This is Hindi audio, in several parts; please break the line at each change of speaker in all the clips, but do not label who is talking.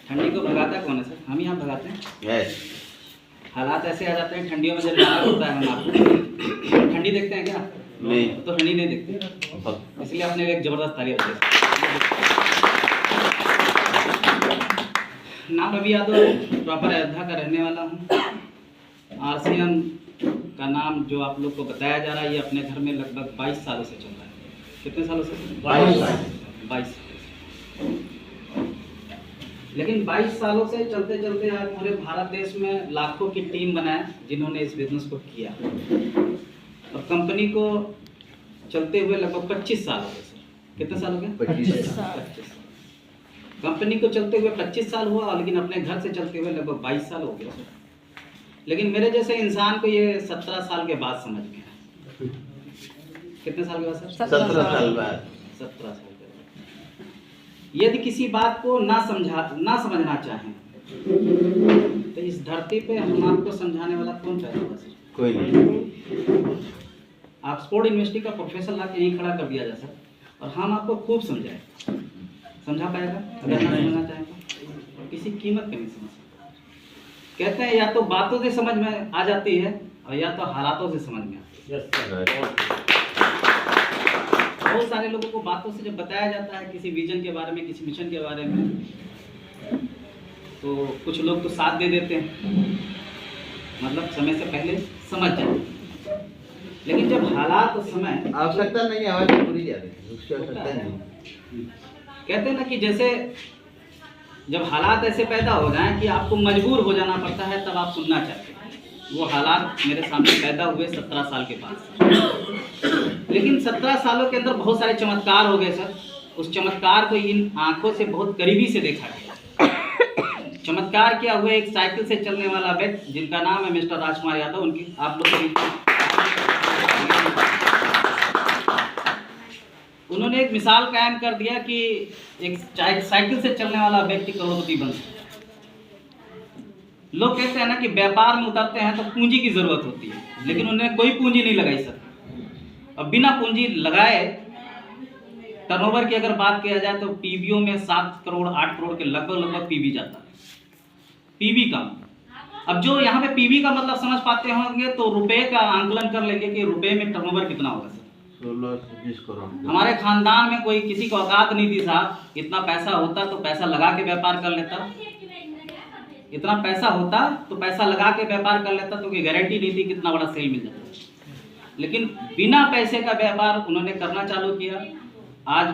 ठंडी को भगाता कौन है सर? हम यहाँ भगाते हैं।
यस।
हालात ऐसे आ जाते हैं ठंडियों में जब बीमार होता है हम आपको ठंडी देखते हैं क्या?
नहीं।
तो ठंडी नहीं देखते, इसलिए आपने एक जबरदस्त ताली बजाई। नाम रवि यादव, प्रॉपर अयोध्या का रहने वाला हूँ। आरसीएम का नाम जो आप लोग को बताया जा रहा है, ये अपने घर में लगभग 22 सालों से चल रहा है। कितने सालों से? 22। लेकिन 22 सालों से चलते चलते आज पूरे भारत देश में लाखों की टीम बनाए जिन्होंने इस बिजनेस को किया, और कंपनी को चलते हुए लगभग 25 साल हो गए सर। कितने साल हो गए?
25
साल। कंपनी को चलते हुए 25 साल हुआ, लेकिन अपने घर से चलते हुए लगभग 22 साल हो गए सर। लेकिन मेरे जैसे इंसान को ये 17 साल के बाद समझ में आया। कितने साल के बाद सर?
17 साल बाद।
17 साल के बाद। यदि किसी बात को ना समझना चाहें तो इस धरती पे हम आपको समझाने वाला कौन पैदा होगा सर?
कोई नहीं।
ऑक्सफोर्ड यूनिवर्सिटी का प्रोफेसर ला के यहीं खड़ा कर दिया जाए सर, और हम आपको खूब समझाए। समझा पाएगा? अगर ना समझना चाहें तो किसी कीमत पे नहीं समझ सकते। कहते हैं या तो बातों से समझ में आ जाती है और या तो हालातों से समझ में आती है। बहुत सारे लोगों को बातों से जब बताया जाता है किसी विजन के बारे में, किसी मिशन के बारे में, तो कुछ लोग तो साथ दे देते हैं, मतलब समय से पहले समझ जाते। लेकिन जब हालात और समय
आवश्यकता नहीं, आवाज पूरी जा रही है, उसकी आवश्यकता नहीं।
कहते हैं ना कि जैसे जब हालात ऐसे पैदा हो जाएं कि आपको मजबूर हो जाना पड़ता है, तब आप सुनना चाहते हैं। वो हालात मेरे सामने पैदा हुए 17 साल के बाद। लेकिन 17 सालों के अंदर बहुत सारे चमत्कार हो गए सर। उस चमत्कार को इन आंखों से बहुत करीबी से देखा गया। चमत्कार क्या हुआ? एक साइकिल से चलने वाला व्यक्ति जिनका नाम है मिस्टर राजकुमार यादव, उनकी आप लोग उन्होंने एक मिसाल कायम कर दिया कि एक साइकिल से चलने वाला व्यक्ति करोड़पति बन सकता है। लोग कहते हैं ना कि व्यापार में उतरते हैं तो पूंजी की जरूरत होती है, लेकिन उन्होंने कोई पूंजी नहीं लगाई सर। और बिना पूंजी लगाए टर्नओवर की अगर बात किया जाए तो पीबीओ में 7 करोड़ 8 करोड़ के लगभग पीबी जाता है। पीबी का अब जो यहाँ पे पीबी का मतलब समझ पाते होंगे तो रुपए का आंकलन कर लेंगे कि रुपए में टर्नओवर कितना होगा सर।
16 से 20 करोड़।
हमारे खानदान में कोई किसी को औकात नहीं थी साहब, इतना पैसा होता तो पैसा लगा के व्यापार कर लेता। इतना पैसा होता तो पैसा लगा के व्यापार कर लेता, तो कोई गारंटी नहीं थी कितना बड़ा सेल मिल जाता। लेकिन बिना पैसे का व्यापार उन्होंने करना चालू किया। आज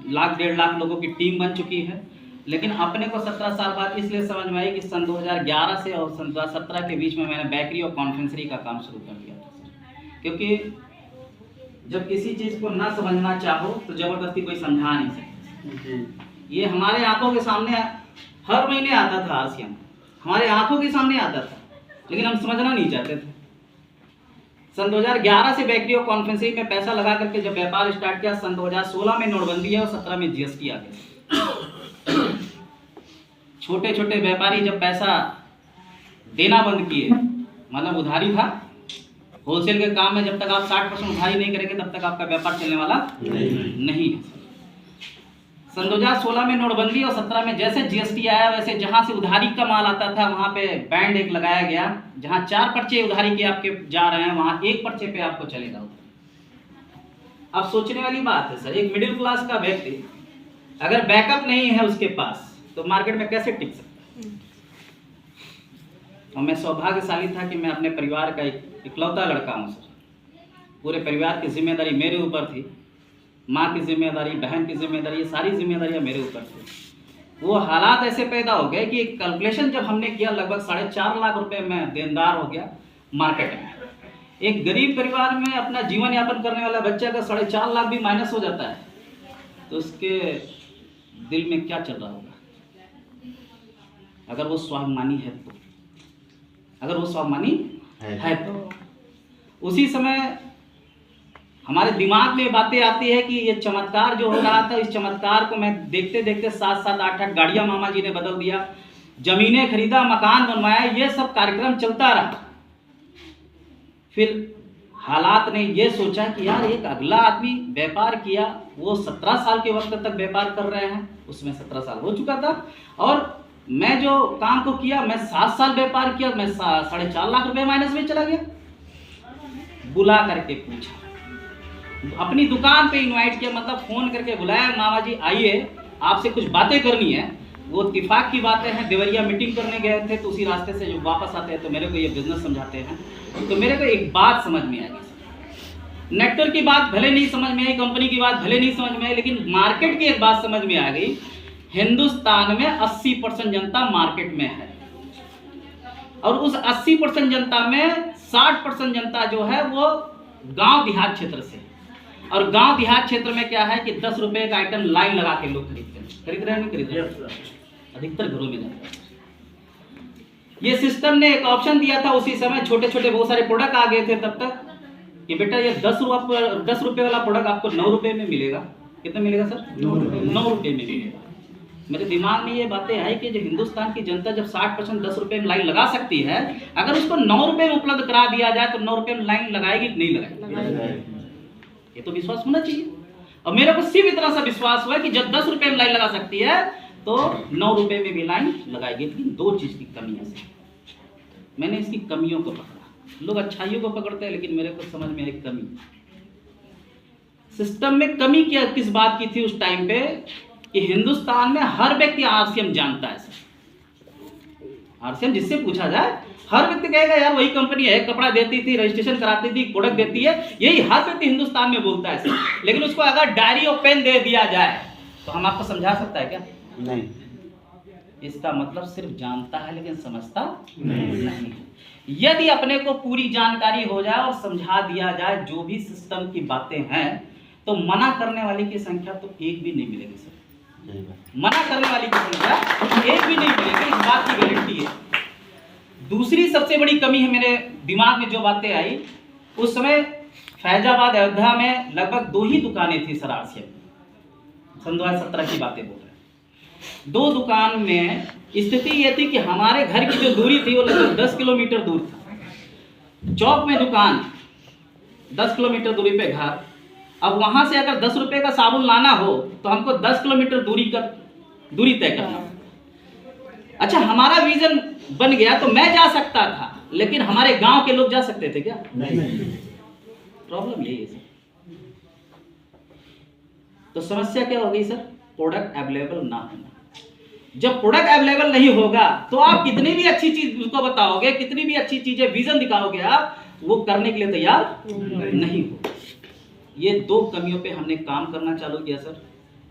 1,00,000-1.5 लाख लोगों की टीम बन चुकी है। लेकिन अपने को 17 साल बाद इसलिए समझ में आई कि सन 2011 से और सन 2017 के बीच में मैंने बेकरी और कॉन्फेक्शनरी का काम शुरू कर दिया था। क्योंकि जब किसी चीज़ को ना समझना चाहो तो जबरदस्ती कोई समझा नहीं सकता। ये हमारे आंखों के सामने हर महीने आता था आरसीएम, हमारे आंखों के सामने आता था, लेकिन हम समझना नहीं चाहते थे। सन 2011 से बेकरी और कॉन्फेक्शनरी में पैसा लगा करके जब व्यापार स्टार्ट किया, सन 2016 में नोटबंदी है और 17 में जीएसटी आ गया। छोटे छोटे व्यापारी जब पैसा देना बंद किए, मतलब उधारी था, होलसेल के काम में जब तक आप 60% उधारी नहीं करेंगे तब तक आपका व्यापार चलने वाला नहीं है। सन 2016 में नोटबंदी और 17 में जैसे जीएसटी आया, वैसे जहां से उधारी का माल आता था वहां पे बैंड एक लगाया गया। जहां 4 पर्चे उधारी के आपके जा रहे हैं, वहां 1 पर्चे पे आपको चलेगा। अब सोचने वाली बात है सर, एक मिडिल क्लास का व्यक्ति अगर बैकअप नहीं है उसके पास तो मार्केट में कैसे टिक सकता है? और मैं सौभाग्यशाली था कि मैं अपने परिवार का इकलौता लड़का हूँ सर। पूरे परिवार की जिम्मेदारी मेरे ऊपर थी, माँ की जिम्मेदारी, बहन की जिम्मेदारी, ये सारी जिम्मेदारियाँ मेरे ऊपर थी। वो हालात ऐसे पैदा हो गए कि कैलकुलेशन जब हमने किया, लगभग 4.5 लाख रुपए में देनदार हो गया मार्केट में। एक गरीब परिवार में अपना जीवन यापन करने वाला बच्चा का 4.5 लाख भी माइनस हो जाता है तो उसके दिल में क्या चल रहा होगा? अगर वो स्वाभिमानी है तो, अगर वो स्वाभिमानी है तो उसी समय हमारे दिमाग में बातें आती है कि ये चमत्कार जो हो रहा था, इस चमत्कार को मैं देखते देखते 7-7 8-8 गाड़ियां मामा जी ने बदल दिया, जमीनें खरीदा, मकान बनवाया, ये सब कार्यक्रम चलता रहा। फिर हालात ने ये सोचा कि यार एक अगला आदमी व्यापार किया, वो 17 साल के वक्त तक व्यापार कर रहे हैं, उसमें 17 साल हो चुका था और मैं जो काम को किया, मैं 7 साल व्यापार किया, मैं 4.5 लाख रुपए माइनस में चला गया। बुला करके पूछा, अपनी दुकान पे इनवाइट किया, मतलब फोन करके बुलाया, मामा जी आइए आपसे कुछ बातें करनी है। वो इत्तेफाक की बातें हैं, देवरिया मीटिंग करने गए थे, तो उसी रास्ते से जो वापस आते हैं तो मेरे को ये बिजनेस समझाते हैं। तो मेरे को एक बात समझ में आई, नेटवर्क की बात भले नहीं समझ में आई, कंपनी की बात भले नहीं समझ में आई, लेकिन मार्केट की एक बात समझ में आ गई। हिंदुस्तान में 80% जनता मार्केट में है, और उस 80% जनता में 60% जनता जो है वो गांव देहात क्षेत्र से। और गांव देहात क्षेत्र में क्या है कि 10 रुपए का आइटम लाइन लगा के लोग खरीद रहे हैं, नहीं खरीद रहे, अधिकतर घरों में जाता है। ये सिस्टम ने एक ऑप्शन दिया था उसी समय, छोटे छोटे बहुत सारे प्रोडक्ट आ गए थे तब तक, कि बेटा ये 10 रुपए वाला प्रोडक्ट आपको 9 रुपए में मिलेगा। कितना मिलेगा सर? 9 रुपए में मिलेगा। मेरे दिमाग में ये बातें आई कि जो हिंदुस्तान की जनता जब 60% 10 रुपए में लाइन लगा सकती है, अगर उसको 9 रुपए में उपलब्ध करा दिया जाए तो 9 रुपए में लाइन लगाएगी कि नहीं लगाएगी? ये तो विश्वास होना चाहिए। और मेरे को सिर्फ इतना सा विश्वास हुआ कि जब 10 रुपए में लाइन लगा सकती है तो 9 रुपए में भी लाइन लगाएगी। लेकिन 2 चीज की कमी है। मैंने इसकी कमियों को पकड़ा। लोग अच्छाइयों को पकड़ते हैं, लेकिन मेरे को समझ में आई कमी। सिस्टम में कमी क्या किस बात की थी उस टाइम पे, कि हिंदुस्तान में हर व्यक्ति आरसीएम जानता है सर। आरसीएम जिससे पूछा जाए हर व्यक्ति कहेगा यार वही कंपनी है, कपड़ा देती थी, रजिस्ट्रेशन कराती थी, प्रोडक्ट देती है, यही हर व्यक्ति हिंदुस्तान में बोलता है सर। लेकिन उसको अगर डायरी और पेन दे दिया जाए तो हम आपको समझा सकता है क्या? नहीं। इसका मतलब सिर्फ जानता है लेकिन समझता नहीं। यदि अपने को पूरी जानकारी हो जाए और समझा दिया जाए जो भी सिस्टम की बातें हैं, तो मना करने वाले की संख्या तो एक भी नहीं मिलेगी सर। मना करने वाली की संख्या एक भी नहीं मिलेगी, इस बात की गारंटी है। दूसरी सबसे बड़ी कमी है मेरे दिमाग में जो बातें आई, उस समय फैजाबाद अयोध्या में लगभग 2 ही दुकानें थी सर आरसीएम। सन 2017 की बातें बोल रहे हैं। 2 दुकान में स्थिति ये थी कि हमारे घर की जो दूरी थी वो लगभग 10 किलोमीटर दूर था। चौक में दुकान, 10 किलोमीटर दूरी पे घर। अब वहां से अगर 10 रुपए का साबुन लाना हो तो हमको 10 किलोमीटर दूरी तय करना। अच्छा, हमारा विजन बन गया तो मैं जा सकता था, लेकिन हमारे गांव के लोग जा सकते थे क्या? नहीं। प्रॉब्लम यही है सर। तो समस्या क्या हो गई सर? प्रोडक्ट अवेलेबल ना होना। जब प्रोडक्ट अवेलेबल नहीं होगा तो आप कितनी भी अच्छी चीज उसको बताओगे, कितनी भी अच्छी चीजें विजन दिखाओगे, आप वो करने के लिए तैयार नहीं हो। ये 2 कमियों पे हमने काम करना चालू किया सर।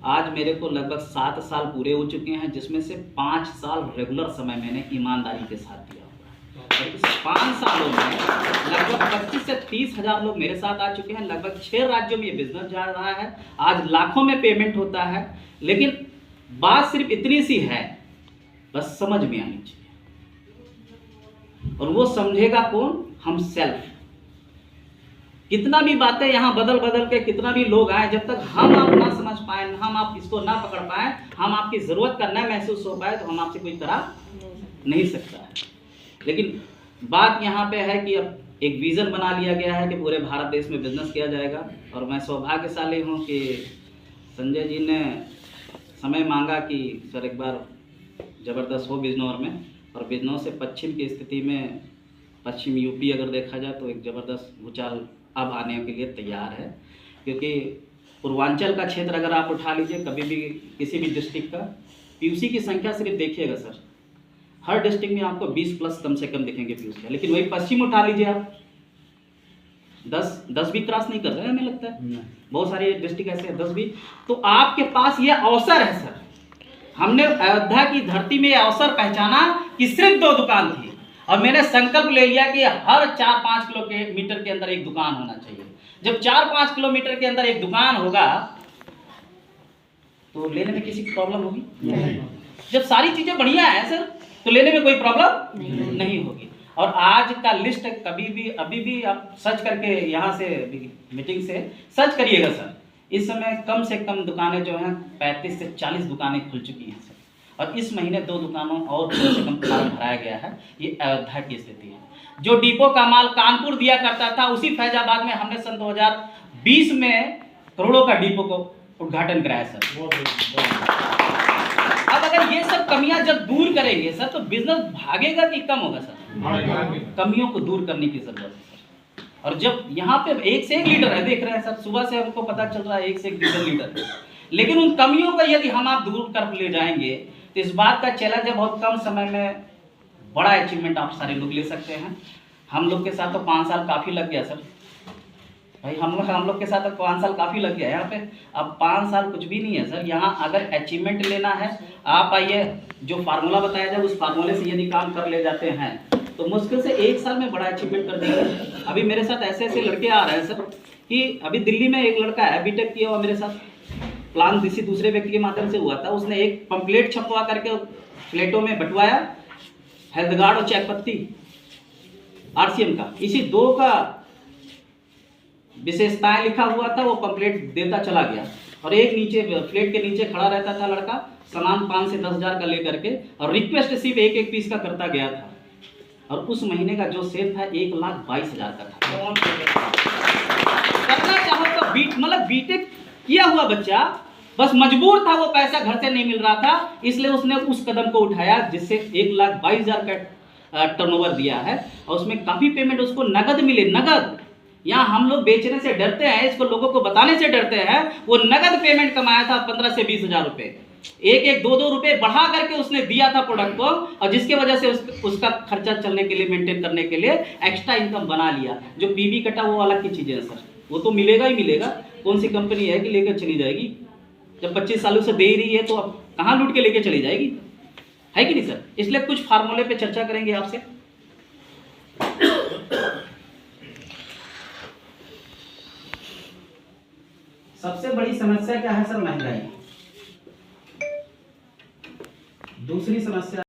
आज मेरे को लगभग 7 साल पूरे हो चुके हैं, जिसमें से 5 साल रेगुलर समय मैंने ईमानदारी के साथ दिया हुआ। और इस 5 सालों में लगभग 25 से 30 हजार लोग मेरे साथ आ चुके हैं। लगभग 6 राज्यों में ये बिजनेस जा रहा है। आज लाखों में पेमेंट होता है। लेकिन बात सिर्फ इतनी सी है, बस समझ में आनी चाहिए। और वो समझेगा कौन? हम सेल्फ। कितना भी बातें यहाँ बदल के कितना भी लोग आए, जब तक हम आप ना समझ पाए, हम आप इसको ना पकड़ पाए, हम आपकी जरूरत का ना महसूस हो पाए, तो हम आपसे कोई करा नहीं सकता है। लेकिन बात यहाँ पे है कि अब एक विजन बना लिया गया है कि पूरे भारत देश में बिजनेस किया जाएगा। और मैं सौभाग्यशाली हूँ कि संजय जी ने समय मांगा कि सर एक बार ज़बरदस्त हो बिजनौर में। और बिजनौर से पश्चिम की स्थिति में, पश्चिम यूपी अगर देखा जाए तो एक ज़बरदस्त भूचाल अब आने के लिए तैयार है। क्योंकि पूर्वांचल का क्षेत्र अगर आप उठा लीजिए कभी भी किसी भी डिस्ट्रिक्ट का, पीयूसी की संख्या सिर्फ देखिएगा सर, हर डिस्ट्रिक्ट में आपको 20 प्लस कम से कम दिखेंगे पीयूसी। लेकिन वही पश्चिम उठा लीजिए आप, 10 भी क्रॉस नहीं कर रहे हैं, हमें लगता है। बहुत सारे डिस्ट्रिक्ट ऐसे हैं 10 भी। तो आपके पास ये अवसर है सर। हमने अयोध्या की धरती में अवसर पहचाना कि सिर्फ 2 दुकान थी, और मैंने संकल्प ले लिया कि हर 4-5 किलोमीटर के अंदर एक दुकान होना चाहिए। जब 4-5 किलोमीटर के अंदर एक दुकान होगा तो लेने में किसी की प्रॉब्लम होगी? जब सारी चीजें बढ़िया है सर तो लेने में कोई प्रॉब्लम नहीं होगी। और आज का लिस्ट कभी भी अभी भी आप सर्च करके यहाँ से मीटिंग से सर्च करिएगा सर, इस समय कम से कम दुकानें जो हैं 35 से 40 दुकानें खुल चुकी हैं सर। और इस महीने 2 दुकानों और कम से कम फॉर्म भराया गया है। ये अयोध्या की स्थिति है। जो डिपो का माल कानपुर दिया करता था, उसी फैजाबाद में हमने सन 2020 में करोड़ों का डिपो को उद्घाटन कराया सर। अब अगर ये सब कमियां जब दूर करेंगे सर तो बिजनेस भागेगा कि कम होगा सर? कमियों को दूर करने की जरूरत है सर। और जब यहाँ पे एक से एक लीडर है, देख रहे हैं सर, सुबह से हमको पता चल रहा है एक से एक लीडर है, लेकिन उन कमियों को यदि हम आप दूर कर ले जाएंगे तो इस बात का चैलेंज है, बहुत कम समय में बड़ा अचीवमेंट आप सारे लोग ले सकते हैं। हम लोग के साथ तो 5 साल काफ़ी लग गया सर भाई, हम लोग के साथ तो 5 साल काफ़ी लग गया यहाँ पे। अब 5 साल कुछ भी नहीं है सर। यहाँ अगर अचीवमेंट लेना है, आप आइए, जो फार्मूला बताया जाए उस फार्मूले से यदि काम कर ले जाते हैं तो मुश्किल से 1 साल में बड़ा अचीवमेंट कर देंगे। अभी मेरे साथ ऐसे ऐसे लड़के आ रहे हैं सर कि अभी दिल्ली में एक लड़का है, बीटेक किया हुआ, मेरे साथ प्लान किसी दूसरे व्यक्ति के माध्यम से हुआ था। उसने एक पंपलेट छपवा करके प्लेटों में बंटवाया, हेल्थ गार्ड और चेकपत्ती RCM का, इसी 2 का विशेषताएं लिखा हुआ था, वो पंपलेट देता चला गया। और एक नीचे प्लेट के नीचे खड़ा रहता था लड़का, सामान 5 से 10 हज़ार का लेकर के, और रिक्वेस्ट सिर्फ एक पीस का करता गया था। और उस महीने का जो सेल था 1,22,000 का था। करना चाहो तो मतलब बीटेक किया हुआ बच्चा बस मजबूर था, वो पैसा घर से नहीं मिल रहा था, इसलिए उसने उस कदम को उठाया जिससे 1,22,000 का टर्नओवर दिया है। और उसमें काफी पेमेंट उसको नगद मिले, नगद। यहाँ हम लोग बेचने से डरते हैं, इसको लोगों को बताने से डरते हैं। वो नगद पेमेंट कमाया था 15 से 20 हज़ार रुपए, एक 2 रुपए बढ़ा करके उसने दिया था प्रोडक्ट को, और जिसके वजह से उसका खर्चा चलने के लिए, मेंटेन करने के लिए एक्स्ट्रा इनकम बना लिया। जो पीवी कटा वो अलग की चीजें हैं सर, वो तो मिलेगा ही मिलेगा। कौन सी कंपनी है कि लेकर चली जाएगी? जब 25 सालों से दे ही रही है तो अब कहाँ लूट के लेके चली जाएगी, है कि नहीं सर? इसलिए कुछ फार्मूले पे चर्चा करेंगे आपसे। सबसे बड़ी समस्या क्या है सर? महंगाई। दूसरी समस्या